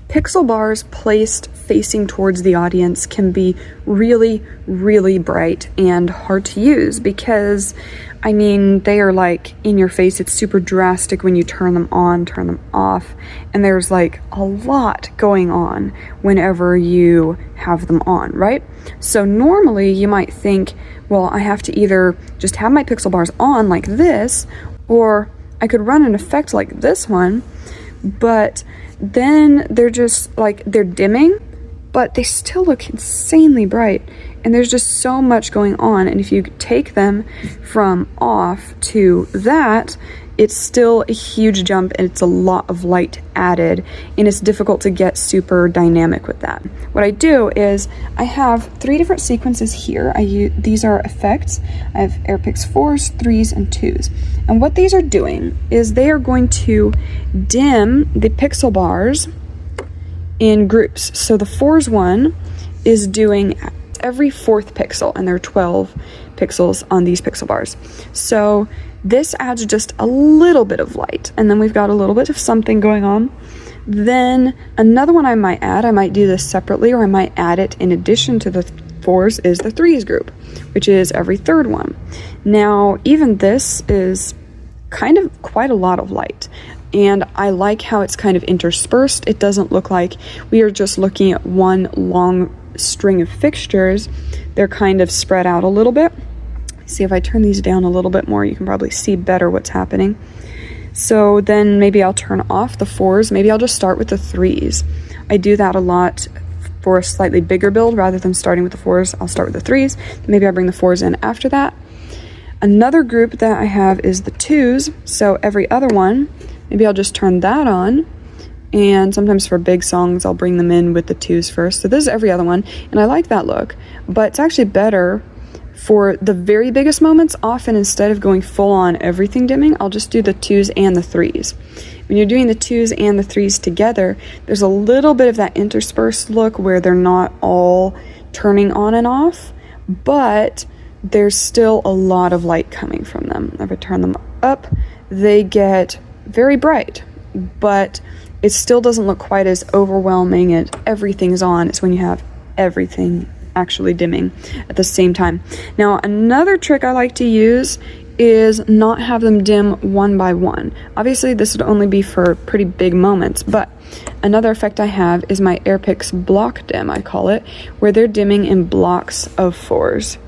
Pixel bars placed facing towards the audience can be really, really bright and hard to use because, I mean, they are like in your face. It's super drastic when you turn them on, turn them off, and there's like a lot going on whenever you have them on, right? So normally you might think, well, I have to either just have my pixel bars on like this, or I could run an effect like this one, but then they're just like, they're dimming, but they still look insanely bright, and there's just so much going on. And if you take them from off to that, it's still a huge jump, and it's a lot of light added, and it's difficult to get super dynamic with that. What I do is I have 3 different sequences here. These are effects. I have AirPix 4s, 3s, and 2s. And what these are doing is they are going to dim the pixel bars in groups. So the 4s one is doing every 4th pixel, and there are 12 pixels on these pixel bars. So this adds just a little bit of light, and then we've got a little bit of something going on. Then another one I might do this separately, or I might add it in addition to the 4s, is the 3s group, which is every 3rd one. Now, even this is kind of quite a lot of light, and I like how it's kind of interspersed. It doesn't look like we are just looking at one long string of fixtures. They're kind of spread out a little bit. See, if I turn these down a little bit more, you can probably see better what's happening. So then maybe I'll turn off the 4s. Maybe I'll just start with the 3s. I do that a lot for a slightly bigger build. Rather than starting with the 4s, I'll start with the 3s. Maybe I'll bring the 4s in after that. Another group that I have is the 2s. So every other one, maybe I'll just turn that on. And sometimes for big songs, I'll bring them in with the 2s first. So this is every other one, and I like that look. But it's actually better for the very biggest moments. Often, instead of going full on everything dimming, I'll just do the 2s and the 3s. When you're doing the 2s and the 3s together, there's a little bit of that interspersed look where they're not all turning on and off, but there's still a lot of light coming from them. If I turn them up, they get very bright, but it still doesn't look quite as overwhelming and everything's on. It's when you have everything actually dimming at the same time. Now, another trick I like to use is not have them dim one by one. Obviously, this would only be for pretty big moments, but another effect I have is my AirPix block dim, I call it, where they're dimming in blocks of 4s.